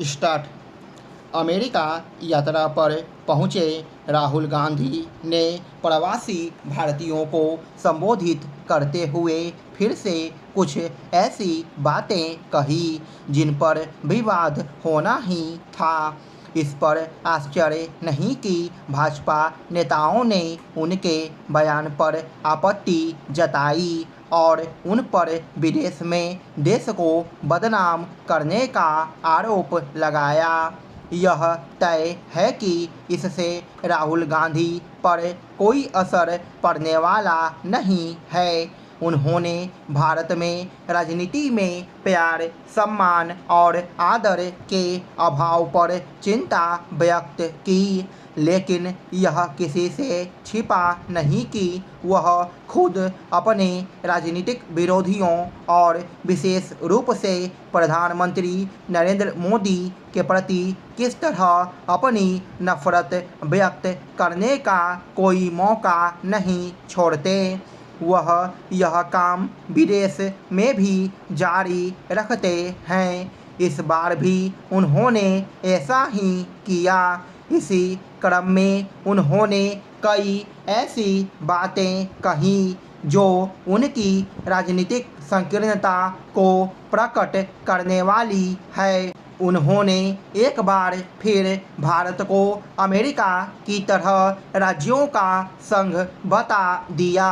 Start. America यात्रा पर पहुंचे राहुल गांधी ने प्रवासी भारतीयों को संबोधित करते हुए फिर से कुछ ऐसी बातें कही जिन पर विवाद होना ही था। इस पर आश्चर्य नहीं कि भाजपा नेताओं ने उनके बयान पर आपत्ति जताई और उन पर विदेश में देश को बदनाम करने का आरोप लगाया। यह तय है कि इससे राहुल गांधी पर कोई असर पड़ने वाला नहीं है। उन्होंने भारत में राजनीति में प्यार, सम्मान और आदर के अभाव पर चिंता व्यक्त की, लेकिन यह किसी से छिपा नहीं कि वह खुद अपने राजनीतिक विरोधियों और विशेष रूप से प्रधानमंत्री नरेंद्र मोदी के प्रति किस तरह अपनी नफरत व्यक्त करने का कोई मौका नहीं छोड़ते। वह यह काम विदेश में भी जारी रखते हैं। इस बार भी उन्होंने ऐसा ही किया। इसी क्रम में उन्होंने कई ऐसी बातें कही जो उनकी राजनीतिक संकीर्णता को प्रकट करने वाली है। उन्होंने एक बार फिर भारत को अमेरिका की तरह राज्यों का संघ बता दिया।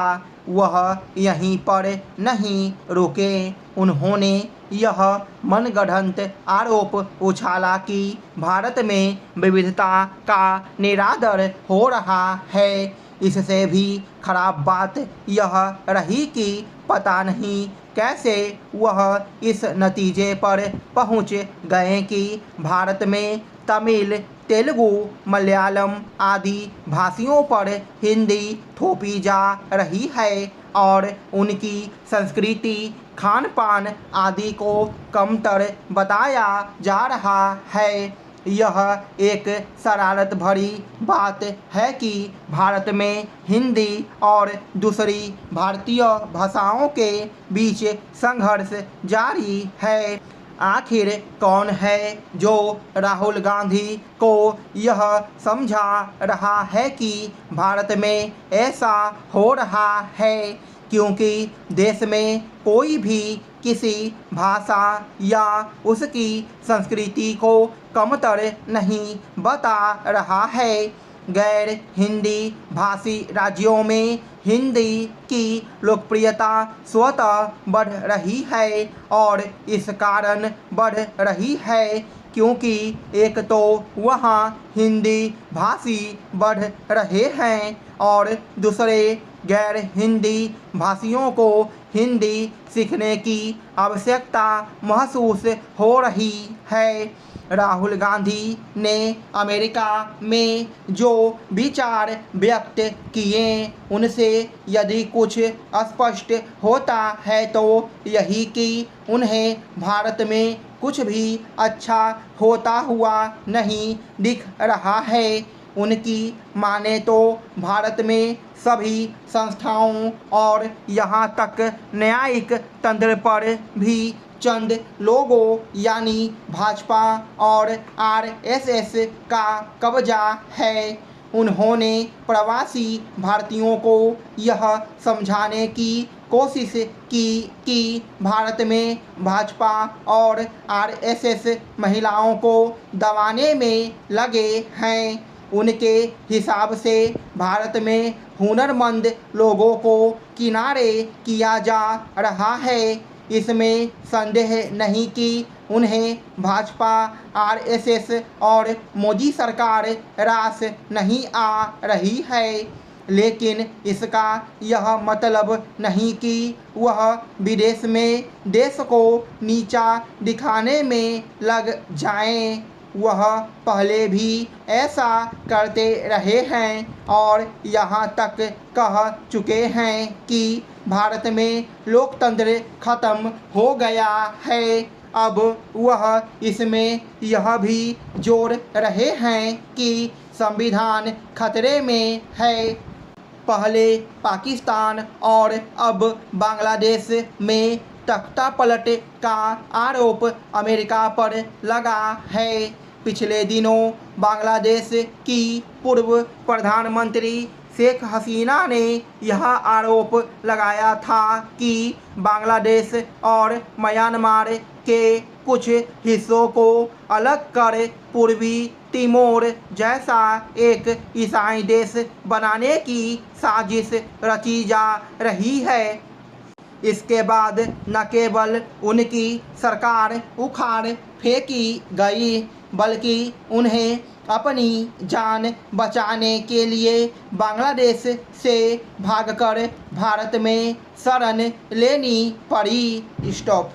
वह यहीं पर नहीं रुके। उन्होंने यह मनगढ़ंत आरोप उछाला कि भारत में विविधता का निरादर हो रहा है। इससे भी खराब बात यह रही कि पता नहीं कैसे वह इस नतीजे पर पहुंच गए कि भारत में तमिल, तेलुगु, मलयालम आदि भाषियों पर हिंदी थोपी जा रही है और उनकी संस्कृति, खान पान आदि को कमतर बताया जा रहा है। यह एक शरारत भरी बात है कि भारत में हिंदी और दूसरी भारतीय भाषाओं के बीच संघर्ष जारी है। आखिर कौन है जो राहुल गांधी को यह समझा रहा है कि भारत में ऐसा हो रहा है, क्योंकि देश में कोई भी किसी भाषा या उसकी संस्कृति को कमतर नहीं बता रहा है। गैर हिंदी भाषी राज्यों में हिंदी की लोकप्रियता स्वतः बढ़ रही है और इस कारण बढ़ रही है क्योंकि एक तो वहाँ हिंदी भाषी बढ़ रहे हैं और दूसरे गैर हिंदी भाषियों को हिंदी सीखने की आवश्यकता महसूस हो रही है। राहुल गांधी ने अमेरिका में जो विचार व्यक्त किए उनसे यदि कुछ स्पष्ट होता है तो यही कि उन्हें भारत में कुछ भी अच्छा होता हुआ नहीं दिख रहा है। उनकी माने तो भारत में सभी संस्थाओं और यहाँ तक न्यायिक तंत्र पर भी चंद लोगों यानी भाजपा और आरएसएस का कब्जा है। उन्होंने प्रवासी भारतीयों को यह समझाने की कोशिश की कि भारत में भाजपा और आरएसएस महिलाओं को दबाने में लगे हैं। उनके हिसाब से भारत में हुनरमंद लोगों को किनारे किया जा रहा है। इसमें संदेह नहीं कि उन्हें भाजपा, आरएसएस और मोदी सरकार रास नहीं आ रही है, लेकिन इसका यह मतलब नहीं कि वह विदेश में देश को नीचा दिखाने में लग जाएं। वह पहले भी ऐसा करते रहे हैं और यहाँ तक कह चुके हैं कि भारत में लोकतंत्र खत्म हो गया है। अब वह इसमें यह भी जोड़ रहे हैं कि संविधान खतरे में है। पहले पाकिस्तान और अब बांग्लादेश में तख्तापलट का आरोप अमेरिका पर लगा है। पिछले दिनों बांग्लादेश की पूर्व प्रधानमंत्री शेख हसीना ने यह आरोप लगाया था कि बांग्लादेश और म्यांमार के कुछ हिस्सों को अलग कर पूर्वी तिमोर जैसा एक ईसाई देश बनाने की साजिश रची जा रही है। इसके बाद न केवल उनकी सरकार उखाड़ फेंकी गई, बल्कि उन्हें अपनी जान बचाने के लिए बांग्लादेश से भागकर भारत में शरण लेनी पड़ी। स्टॉप।